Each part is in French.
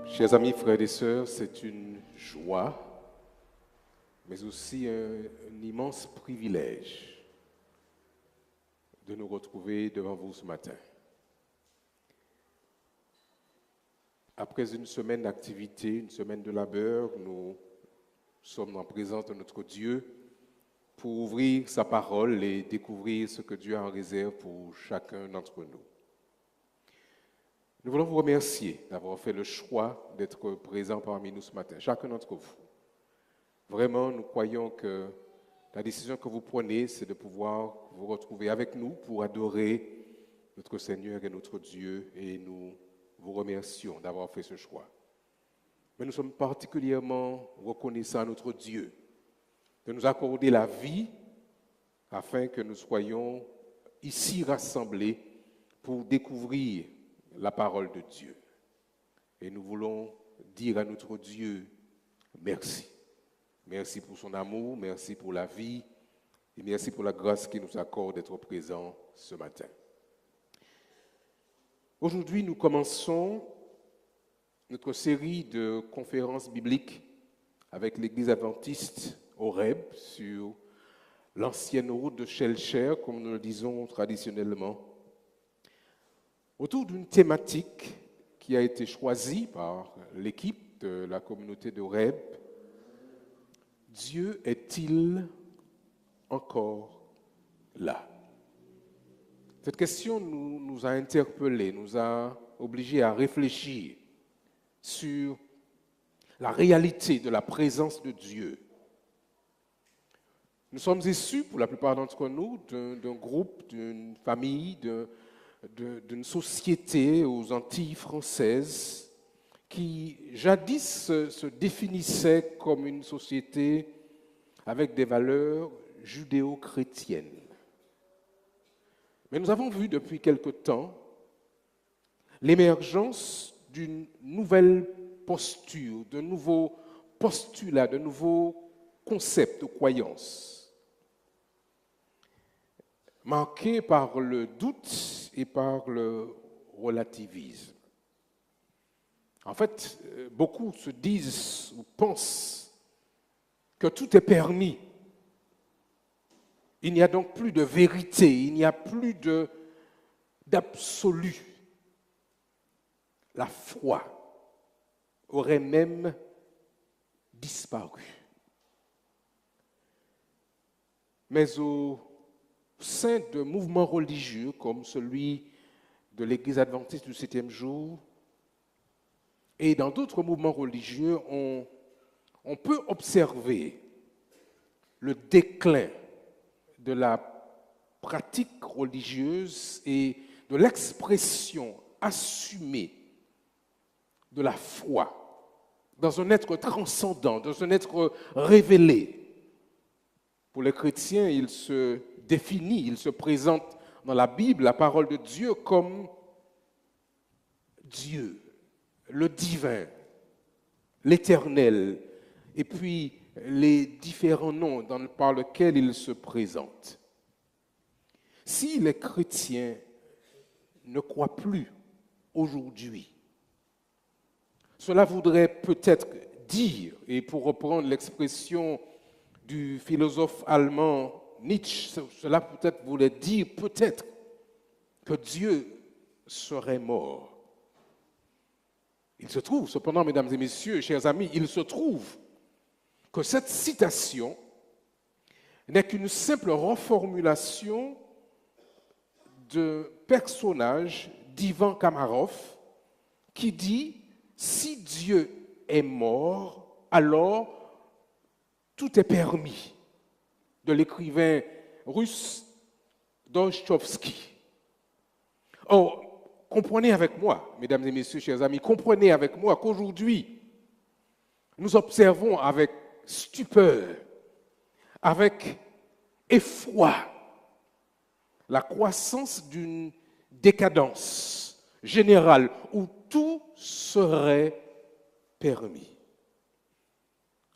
Chers amis, frères et sœurs, c'est une joie, mais aussi un immense privilège de nous retrouver devant vous ce matin. Après une semaine d'activité, une semaine de labeur, nous sommes en présence de notre Dieu pour ouvrir sa parole et découvrir ce que Dieu a en réserve pour chacun d'entre nous. Nous voulons vous remercier d'avoir fait le choix d'être présent parmi nous ce matin, chacun d'entre vous. Vraiment, nous croyons que la décision que vous prenez, c'est de pouvoir vous retrouver avec nous pour adorer notre Seigneur et notre Dieu, et nous vous remercions d'avoir fait ce choix. Mais nous sommes particulièrement reconnaissants à notre Dieu de nous accorder la vie afin que nous soyons ici rassemblés pour découvrir la parole de Dieu. Et nous voulons dire à notre Dieu merci. Merci pour son amour, merci pour la vie et merci pour la grâce qu'il nous accorde d'être présents ce matin. Aujourd'hui, nous commençons notre série de conférences bibliques avec l'Église adventiste Horeb sur l'ancienne route de Shelcher, comme nous le disons traditionnellement, autour d'une thématique qui a été choisie par l'équipe de la communauté d'Horeb. Dieu est-il encore là? Cette question nous a interpellés, nous a obligés à réfléchir sur la réalité de la présence de Dieu. Nous sommes issus, pour la plupart d'entre nous, d'un groupe, d'une famille, d'une société aux Antilles françaises qui jadis se définissait comme une société avec des valeurs judéo-chrétiennes. Mais nous avons vu depuis quelque temps l'émergence d'une nouvelle posture, de nouveaux postulats, de nouveaux concepts de croyances, marqués par le doute et par le relativisme. En fait, beaucoup se disent ou pensent que tout est permis. Il n'y a donc plus de vérité, il n'y a plus d'absolu. La foi aurait même disparu. Mais au sein de mouvements religieux comme celui de l'Église adventiste du 7e jour, et dans d'autres mouvements religieux, on peut observer le déclin de la pratique religieuse et de l'expression assumée de la foi dans un être transcendant, dans un être révélé. Pour les chrétiens, il se définit, il se présente dans la Bible, la parole de Dieu, comme Dieu, le divin, l'éternel, et puis les différents noms par lesquels il se présente. Si les chrétiens ne croient plus aujourd'hui, cela voudrait peut-être dire, et pour reprendre l'expression du philosophe allemand Nietzsche, cela peut-être voulait dire peut-être que Dieu serait mort. Il se trouve, cependant, mesdames et messieurs, chers amis, il se trouve que cette citation n'est qu'une simple reformulation de personnage d'Ivan Kamarov qui dit « Si Dieu est mort, alors tout est permis » de l'écrivain russe Dostoïevski. Or, comprenez avec moi, mesdames et messieurs, chers amis, comprenez avec moi qu'aujourd'hui, nous observons avec stupeur, avec effroi, la croissance d'une décadence générale où tout serait permis.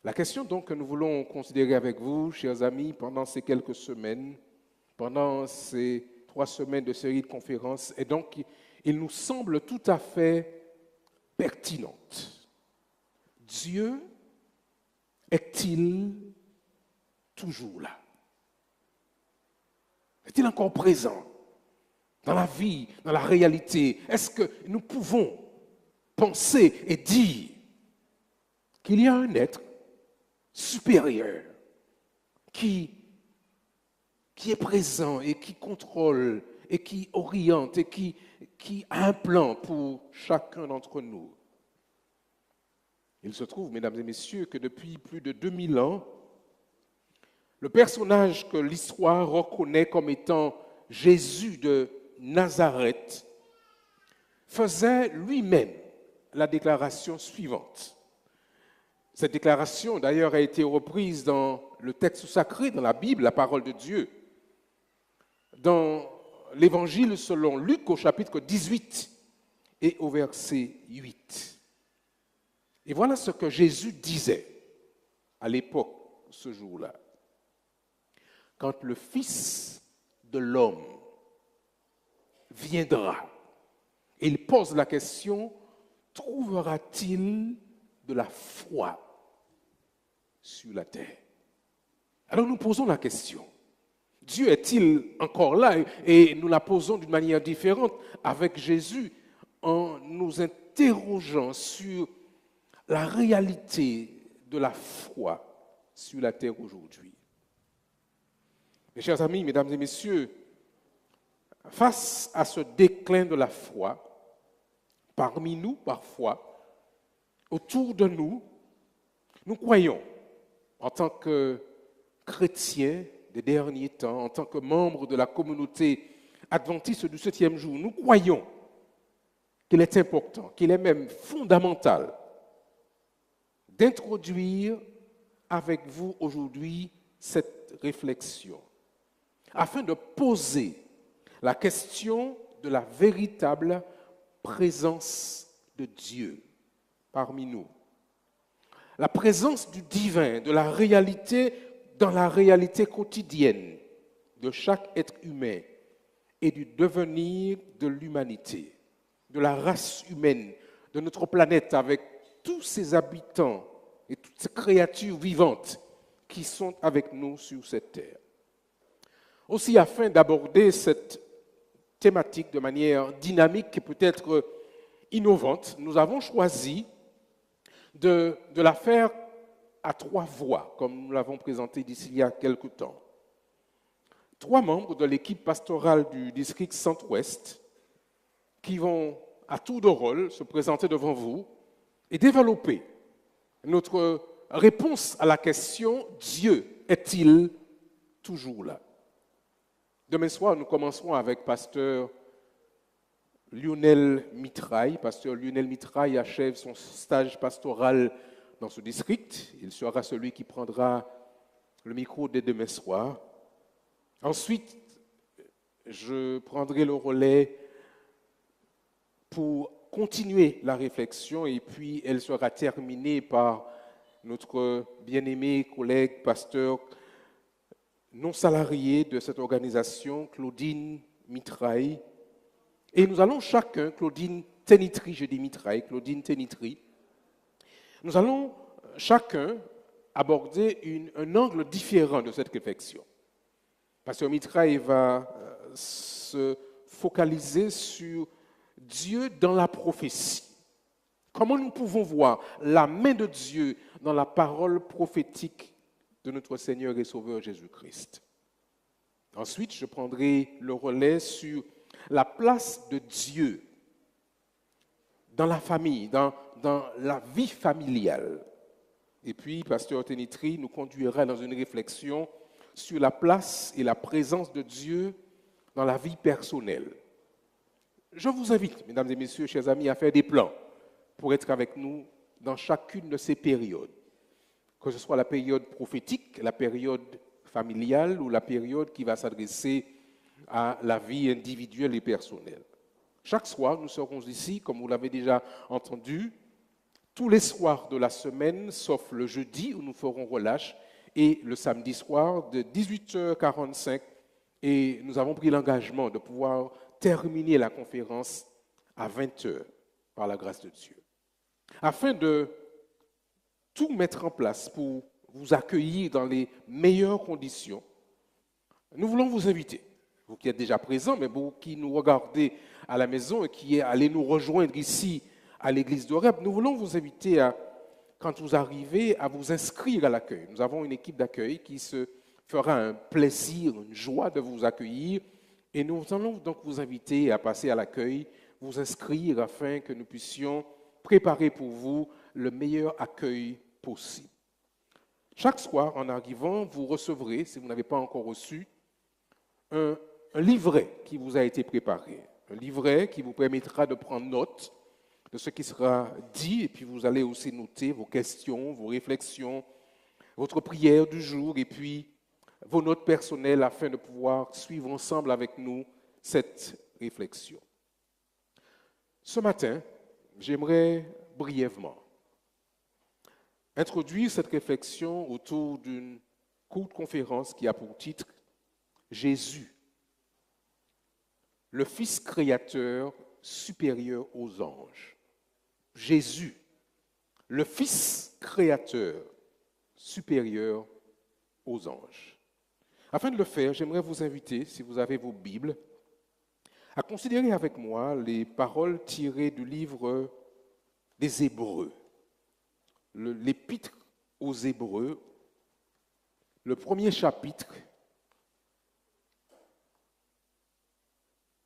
La question donc que nous voulons considérer avec vous, chers amis, pendant ces quelques semaines, pendant ces 3 semaines de série de conférences, est donc, il nous semble tout à fait pertinente. Dieu est-il toujours là? Est-il encore présent dans la vie, dans la réalité? Est-ce que nous pouvons penser et dire qu'il y a un être supérieur qui est présent et qui contrôle et qui oriente et qui a un plan pour chacun d'entre nous? Il se trouve, mesdames et messieurs, que depuis plus de 2000 ans, le personnage que l'histoire reconnaît comme étant Jésus de Nazareth faisait lui-même la déclaration suivante. Cette déclaration, d'ailleurs, a été reprise dans le texte sacré, dans la Bible, la parole de Dieu. Dans l'Évangile selon Luc, au chapitre 18 et au verset 8. Et voilà ce que Jésus disait à l'époque, ce jour-là. Quand le Fils de l'homme viendra, il pose la question, trouvera-t-il de la foi sur la terre? Alors nous posons la question, Dieu est-il encore là? Et nous la posons d'une manière différente avec Jésus en nous interrogeant sur la réalité de la foi sur la terre aujourd'hui. Mes chers amis, mesdames et messieurs, face à ce déclin de la foi, parmi nous parfois, autour de nous, nous croyons, en tant que chrétiens des derniers temps, en tant que membres de la communauté adventiste du 7e jour, nous croyons qu'il est important, qu'il est même fondamental d'introduire avec vous aujourd'hui cette réflexion, afin de poser la question de la véritable présence de Dieu parmi nous. La présence du divin, de la réalité dans la réalité quotidienne de chaque être humain et du devenir de l'humanité, de la race humaine, de notre planète avec tous ses habitants et toutes ces créatures vivantes qui sont avec nous sur cette terre. Aussi, afin d'aborder cette thématique de manière dynamique et peut-être innovante, nous avons choisi de la faire à 3 voix, comme nous l'avons présenté d'ici il y a quelque temps. 3 membres de l'équipe pastorale du district Centre-Ouest qui vont à tour de rôle se présenter devant vous et développer notre réponse à la question « Dieu est-il toujours là ?» Demain soir, nous commencerons avec pasteur Lionel Mitraille. Pasteur Lionel Mitraille achève son stage pastoral dans ce district. Il sera celui qui prendra le micro dès demain soir. Ensuite, je prendrai le relais pour continuer la réflexion et puis elle sera terminée par notre bien-aimé collègue pasteur non salarié de cette organisation, Claudine Mitraille. Et nous allons chacun, Claudine Ténitry, je dis Mitraille, Claudine Ténitry, nous allons chacun aborder un angle différent de cette réflexion. Pasteur Mitraille va se focaliser sur Dieu dans la prophétie. Comment nous pouvons voir la main de Dieu dans la parole prophétique de notre Seigneur et Sauveur Jésus-Christ. Ensuite, je prendrai le relais sur la place de Dieu dans la famille, dans la vie familiale. Et puis, pasteur Ténitry nous conduira dans une réflexion sur la place et la présence de Dieu dans la vie personnelle. Je vous invite, mesdames et messieurs, chers amis, à faire des plans pour être avec nous dans chacune de ces périodes, que ce soit la période prophétique, la période familiale ou la période qui va s'adresser à la vie individuelle et personnelle. Chaque soir, nous serons ici, comme vous l'avez déjà entendu, tous les soirs de la semaine, sauf le jeudi où nous ferons relâche, et le samedi soir de 18h45. Et nous avons pris l'engagement de pouvoir terminer la conférence à 20h, par la grâce de Dieu. afin de tout mettre en place pour vous accueillir dans les meilleures conditions, nous voulons vous inviter, vous qui êtes déjà présents, mais vous qui nous regardez à la maison et qui allez nous rejoindre ici à l'église d'Oreb, nous voulons vous inviter à, quand vous arrivez, à vous inscrire à l'accueil. Nous avons une équipe d'accueil qui se fera un plaisir, une joie de vous accueillir et nous allons donc vous inviter à passer à l'accueil, vous inscrire afin que nous puissions préparer pour vous le meilleur accueil possible. Chaque soir, en arrivant, vous recevrez, si vous n'avez pas encore reçu, un livret qui vous a été préparé. Un livret qui vous permettra de prendre note de ce qui sera dit, et puis vous allez aussi noter vos questions, vos réflexions, votre prière du jour, et puis vos notes personnelles afin de pouvoir suivre ensemble avec nous cette réflexion. Ce matin, j'aimerais brièvement introduire cette réflexion autour d'une courte conférence qui a pour titre « Jésus, le Fils créateur supérieur aux anges ». Jésus, le Fils créateur supérieur aux anges. Afin de le faire, j'aimerais vous inviter, si vous avez vos Bibles, à considérer avec moi les paroles tirées du livre des Hébreux, l'Épître aux Hébreux, le premier chapitre.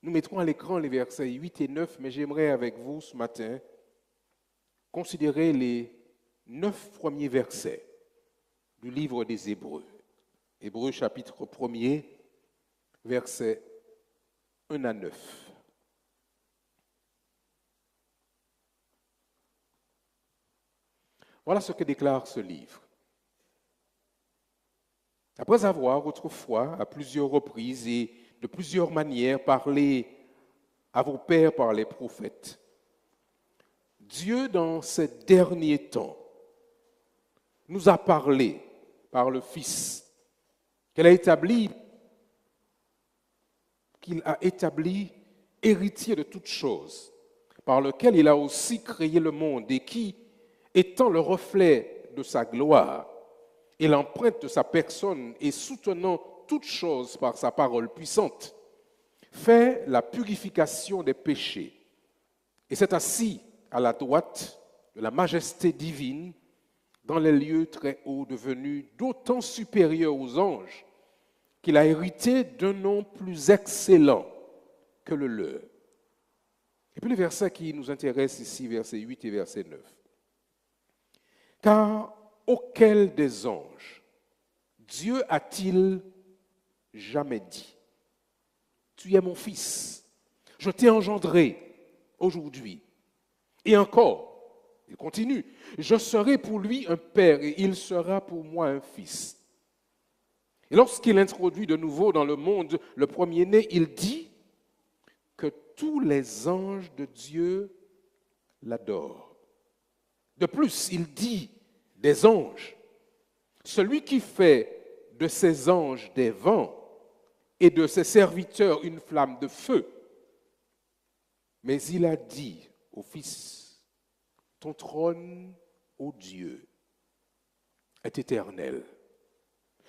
Nous mettrons à l'écran les versets 8 et 9, mais j'aimerais avec vous ce matin considérer les 9 premiers versets du livre des Hébreux. Hébreux chapitre 1er, versets 1 à 9. Voilà ce que déclare ce livre. Après avoir autrefois, à plusieurs reprises et de plusieurs manières, parlé à vos pères par les prophètes, Dieu, dans ces derniers temps, nous a parlé par le Fils, qu'il a établi héritier de toutes choses, par lequel il a aussi créé le monde et qui, étant le reflet de sa gloire et l'empreinte de sa personne et soutenant toutes choses par sa parole puissante, fait la purification des péchés et s'est assis à la droite de la majesté divine dans les lieux très hauts, devenus d'autant supérieurs aux anges qu'il a hérité d'un nom plus excellent que le leur. Et puis le verset qui nous intéresse ici, verset 8 et verset 9. Car auquel des anges Dieu a-t-il jamais dit, tu es mon fils, je t'ai engendré aujourd'hui. Et encore, il continue, je serai pour lui un père et il sera pour moi un fils. Et lorsqu'il introduit de nouveau dans le monde le premier-né, il dit que tous les anges de Dieu l'adorent. De plus, il dit des anges, celui qui fait de ses anges des vents et de ses serviteurs une flamme de feu. Mais il a dit au Fils, ton trône, ô Dieu, est éternel.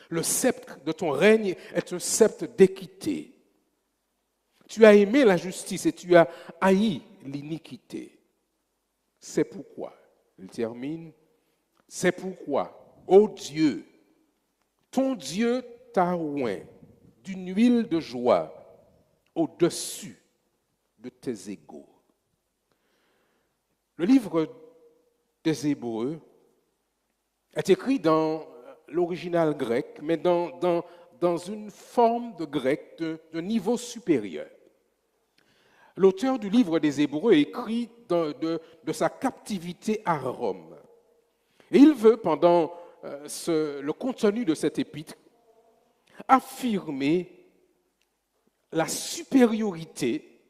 Le sceptre de ton règne est un sceptre d'équité. Tu as aimé la justice et tu as haï l'iniquité. C'est pourquoi, il termine, c'est pourquoi, ô Dieu, ton Dieu t'a oint d'une huile de joie au-dessus de tes égaux. Le livre des Hébreux est écrit dans l'original grec, mais dans une forme de grec de niveau supérieur. L'auteur du livre des Hébreux écrit de sa captivité à Rome. Et il veut, pendant le contenu de cet épître, affirmer la supériorité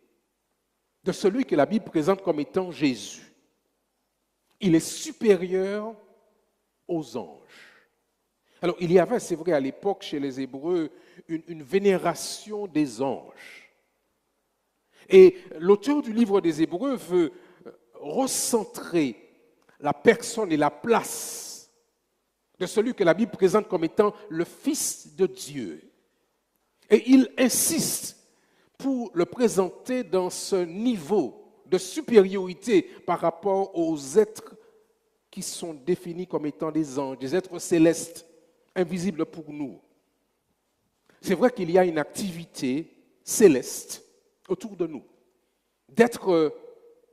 de celui que la Bible présente comme étant Jésus. Il est supérieur aux anges. Alors, il y avait, c'est vrai, à l'époque, chez les Hébreux, une vénération des anges. Et l'auteur du livre des Hébreux veut recentrer la personne et la place de celui que la Bible présente comme étant le Fils de Dieu. Et il insiste pour le présenter dans ce niveau de supériorité par rapport aux êtres qui sont définis comme étant des anges, des êtres célestes, invisibles pour nous. C'est vrai qu'il y a une activité céleste autour de nous, d'être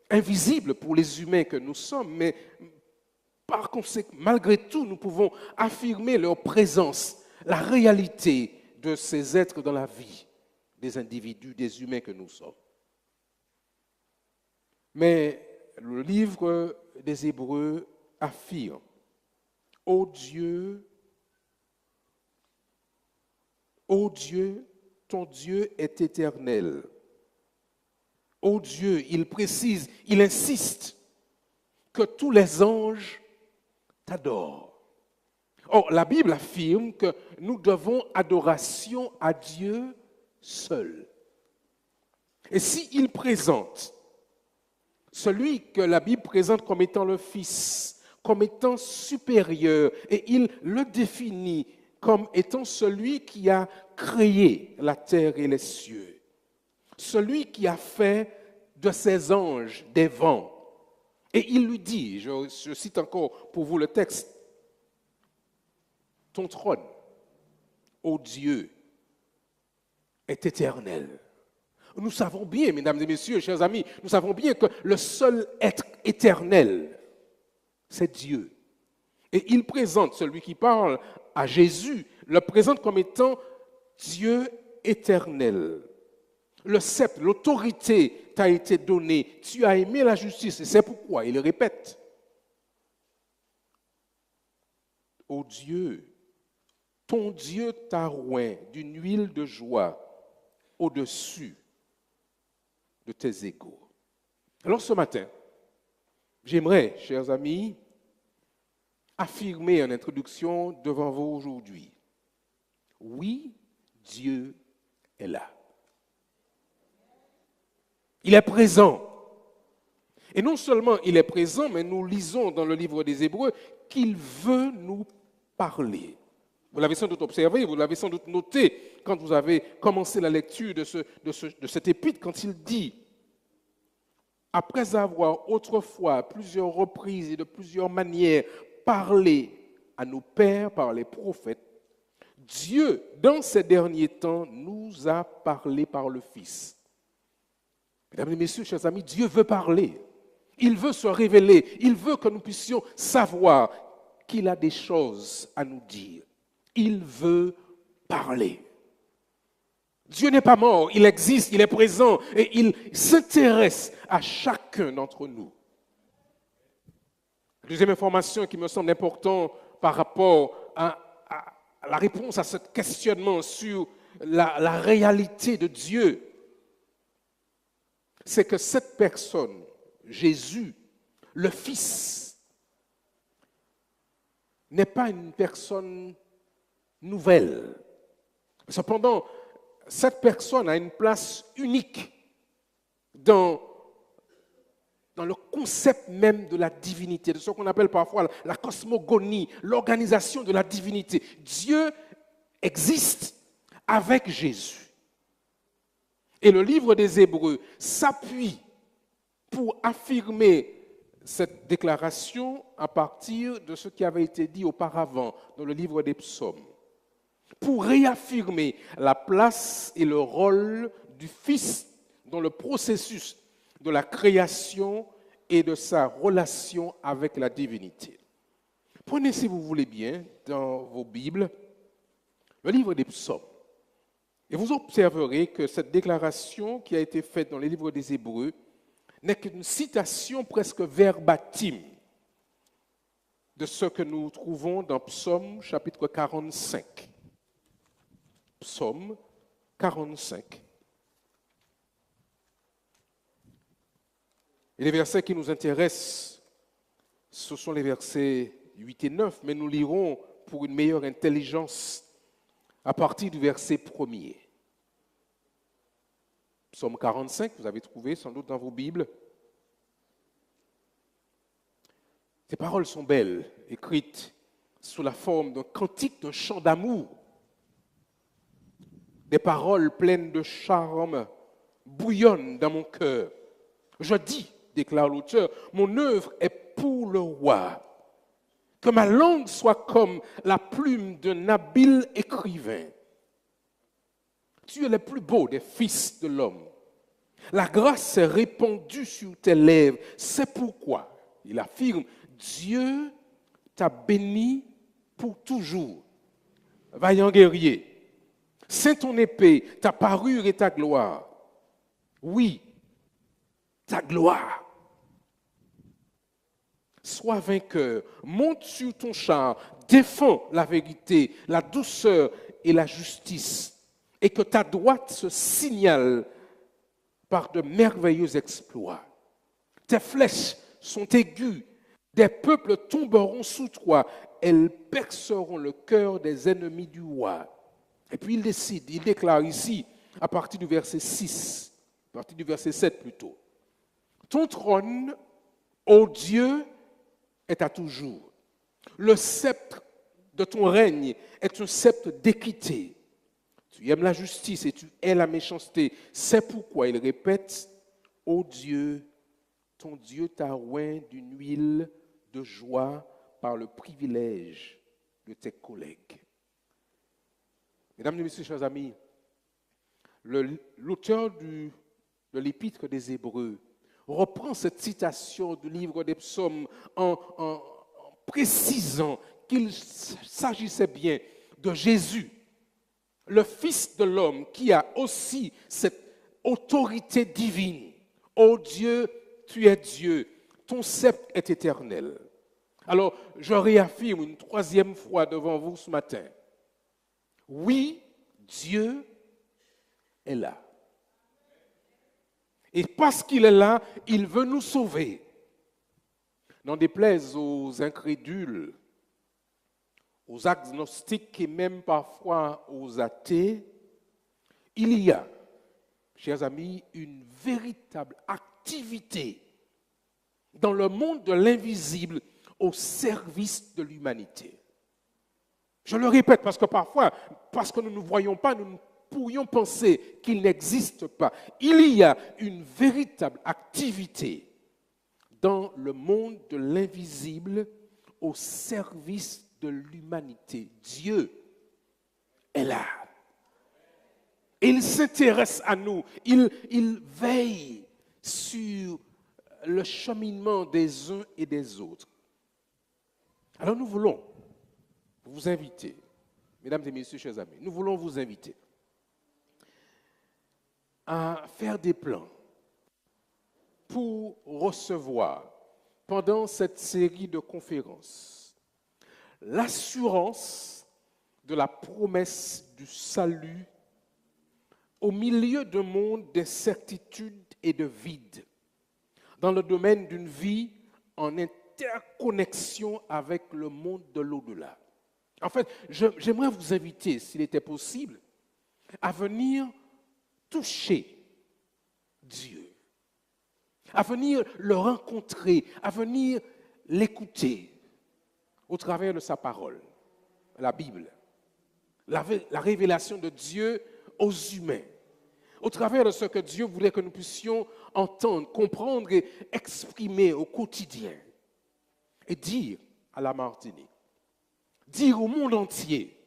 invisible pour les humains que nous sommes, mais par conséquent, malgré tout, nous pouvons affirmer leur présence, la réalité de ces êtres dans la vie des individus, des humains que nous sommes. Mais le livre des Hébreux affirme, ô Dieu, ton Dieu est éternel. Ô Dieu, il précise, il insiste que tous les anges t'adorent. Or, la Bible affirme que nous devons adoration à Dieu seul. Et s'il présente celui que la Bible présente comme étant le Fils, comme étant supérieur, et il le définit comme étant celui qui a créé la terre et les cieux, celui qui a fait de ses anges des vents. Et il lui dit, je cite encore pour vous le texte, ton trône, ô Dieu, est éternel. Nous savons bien, mesdames et messieurs, chers amis, nous savons bien que le seul être éternel, c'est Dieu. Et il présente, celui qui parle à Jésus, le présente comme étant Dieu éternel. Le sceptre, l'autorité t'a été donnée. Tu as aimé la justice et c'est pourquoi il répète. Ô Dieu, ton Dieu t'a oint d'une huile de joie au-dessus de tes égaux. Alors ce matin, j'aimerais, chers amis, affirmer en introduction devant vous aujourd'hui. Oui, Dieu est là. Il est présent. Et non seulement il est présent, mais nous lisons dans le livre des Hébreux qu'il veut nous parler. Vous l'avez sans doute observé, vous l'avez sans doute noté quand vous avez commencé la lecture de cet épître, quand il dit, après avoir autrefois, à plusieurs reprises et de plusieurs manières, parlé à nos pères par les prophètes, Dieu, dans ces derniers temps, nous a parlé par le Fils. Mesdames et messieurs, chers amis, Dieu veut parler. Il veut se révéler. Il veut que nous puissions savoir qu'il a des choses à nous dire. Il veut parler. Dieu n'est pas mort, il existe, il est présent et il s'intéresse à chacun d'entre nous. La deuxième information qui me semble importante par rapport à la réponse à ce questionnement sur la réalité de Dieu, c'est que cette personne, Jésus, le Fils, n'est pas une personne nouvelle. Cependant, cette personne a une place unique dans le concept même de la divinité, de ce qu'on appelle parfois la cosmogonie, l'organisation de la divinité. Dieu existe avec Jésus. Et le livre des Hébreux s'appuie pour affirmer cette déclaration à partir de ce qui avait été dit auparavant dans le livre des Psaumes, pour réaffirmer la place et le rôle du Fils dans le processus de la création et de sa relation avec la divinité. Prenez, si vous voulez bien, dans vos Bibles, le livre des Psaumes. Et vous observerez que cette déclaration qui a été faite dans le livre des Hébreux n'est qu'une citation presque verbatim de ce que nous trouvons dans Psaume chapitre 45. Psaume 45. Et les versets qui nous intéressent, ce sont les versets 8 et 9, mais nous lirons pour une meilleure intelligence à partir du verset 1er. Psaume 45, vous avez trouvé sans doute dans vos Bibles. Ces paroles sont belles, écrites sous la forme d'un cantique, d'un chant d'amour. Des paroles pleines de charme bouillonnent dans mon cœur. Je dis, déclare l'auteur, mon œuvre est pour le roi. Que ma langue soit comme la plume d'un habile écrivain. Tu es le plus beau des fils de l'homme. La grâce est répandue sur tes lèvres. C'est pourquoi, il affirme, Dieu t'a béni pour toujours. Vaillant guerrier, c'est ton épée, ta parure et ta gloire. Oui, ta gloire. Sois vainqueur, monte sur ton char, défends la vérité, la douceur et la justice, et que ta droite se signale par de merveilleux exploits. Tes flèches sont aiguës, des peuples tomberont sous toi, elles perceront le cœur des ennemis du roi. Et puis il déclare ici, à partir du verset 6, à partir du verset 7 plutôt, ton trône, ô Dieu, est à toujours. Le sceptre de ton règne est un sceptre d'équité. Tu aimes la justice et tu hais la méchanceté. C'est pourquoi il répète, ô Dieu, ton Dieu t'a oint d'une huile de joie par le privilège de tes collègues. Mesdames et messieurs, chers amis, l'auteur de l'Épître des Hébreux reprend cette citation du livre des Psaumes en précisant qu'il s'agissait bien de Jésus, le Fils de l'homme, qui a aussi cette autorité divine. Ô Dieu, tu es Dieu, ton sceptre est éternel. Alors, je réaffirme une troisième fois devant vous ce matin. Oui, Dieu est là. Et parce qu'il est là, il veut nous sauver. N'en déplaise aux incrédules, aux agnostiques et même parfois aux athées, il y a, chers amis, une véritable activité dans le monde de l'invisible au service de l'humanité. Je le répète parce que parfois, parce que nous ne voyons pas, nous pourrions penser qu'il n'existe pas. Il y a une véritable activité dans le monde de l'invisible au service de l'humanité. Dieu est là. Il s'intéresse à nous. Il veille sur le cheminement des uns et des autres. Alors nous voulons vous inviter, mesdames et messieurs, chers amis, nous voulons vous inviter à faire des plans pour recevoir, pendant cette série de conférences, l'assurance de la promesse du salut au milieu d'un monde d'incertitude et de vide, dans le domaine d'une vie en interconnexion avec le monde de l'au-delà. En fait, j'aimerais vous inviter, s'il était possible, à venir toucher Dieu, à venir le rencontrer, à venir l'écouter au travers de sa parole, la Bible, la révélation de Dieu aux humains, au travers de ce que Dieu voulait que nous puissions entendre, comprendre et exprimer au quotidien, et dire à la Martinique, dire au monde entier,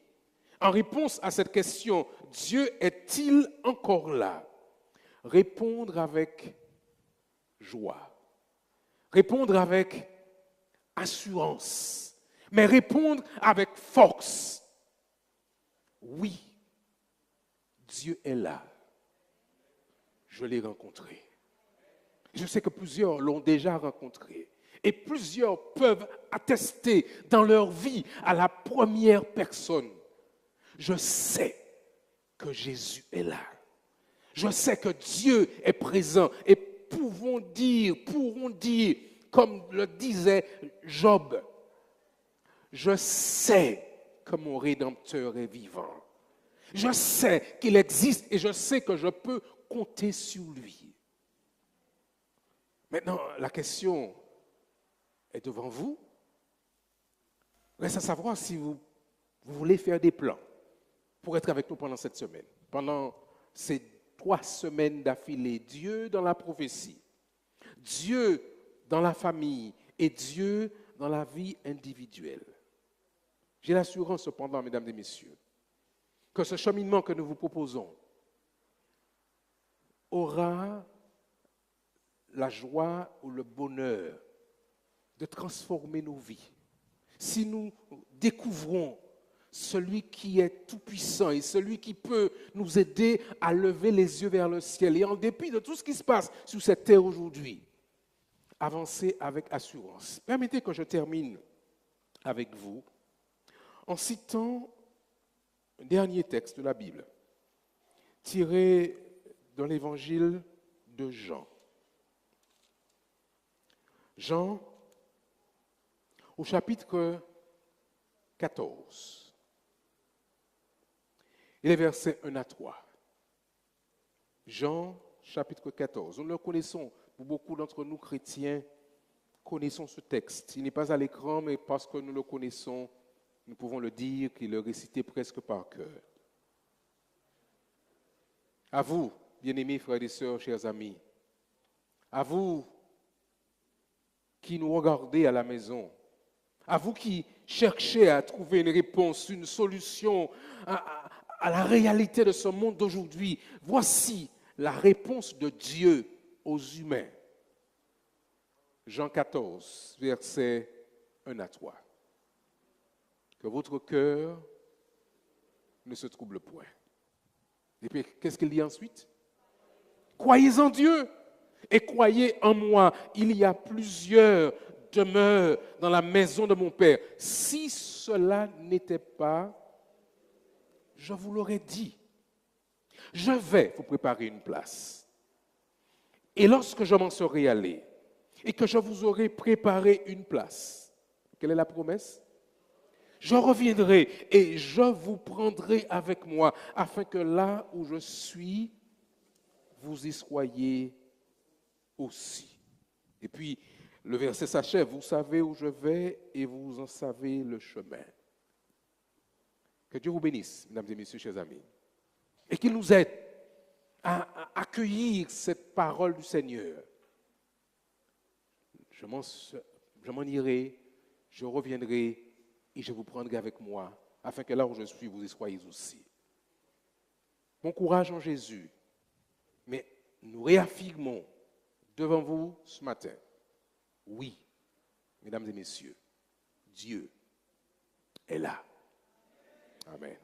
en réponse à cette question, Dieu est-il encore là? Répondre avec joie, répondre avec assurance, mais répondre avec force. Oui, Dieu est là. Je l'ai rencontré. Je sais que plusieurs l'ont déjà rencontré. Et plusieurs peuvent attester dans leur vie à la première personne. Je sais que Jésus est là. Je sais que Dieu est présent et pourront dire, comme le disait Job, je sais que mon Rédempteur est vivant. Je sais qu'il existe et je sais que je peux compter sur lui. Maintenant, la question est devant vous. Reste à savoir si vous voulez faire des plans pour être avec nous pendant cette semaine. Pendant ces 3 semaines d'affilée, Dieu dans la prophétie, Dieu dans la famille et Dieu dans la vie individuelle. J'ai l'assurance cependant, mesdames et messieurs, que ce cheminement que nous vous proposons aura la joie ou le bonheur de transformer nos vies. Si nous découvrons celui qui est tout-puissant et celui qui peut nous aider à lever les yeux vers le ciel et en dépit de tout ce qui se passe sur cette terre aujourd'hui, avancer avec assurance. Permettez que je termine avec vous en citant un dernier texte de la Bible, tiré dans l'évangile de Jean. Jean, au chapitre 14, et les versets 1 à 3. Jean, chapitre 14. Nous le connaissons, pour beaucoup d'entre nous chrétiens, connaissons ce texte. Il n'est pas à l'écran, mais parce que nous le connaissons, nous pouvons le dire qu'il est récité presque par cœur. À vous, bien-aimés frères et sœurs, chers amis, à vous qui nous regardez à la maison, à vous qui cherchez à trouver une réponse, une solution à la réalité de ce monde d'aujourd'hui, voici la réponse de Dieu aux humains. Jean 14, versets 1 à 3. Que votre cœur ne se trouble point. Et puis, qu'est-ce qu'il dit ensuite? Croyez en Dieu et croyez en moi. Il y a plusieurs demeures dans la maison de mon Père. Si cela n'était pas, je vous l'aurais dit. Je vais vous préparer une place. Et lorsque je m'en serai allé et que je vous aurai préparé une place, quelle est la promesse? Je reviendrai et je vous prendrai avec moi, afin que là où je suis, vous y soyez aussi. Et puis, le verset s'achève. Vous savez où je vais et vous en savez le chemin. Que Dieu vous bénisse, mesdames et messieurs, chers amis. Et qu'il nous aide à accueillir cette parole du Seigneur. Je m'en irai, je reviendrai et je vous prendrai avec moi, afin que là où je suis, vous y soyez aussi. Bon courage en Jésus, mais nous réaffirmons devant vous ce matin, oui, mesdames et messieurs, Dieu est là. Amen.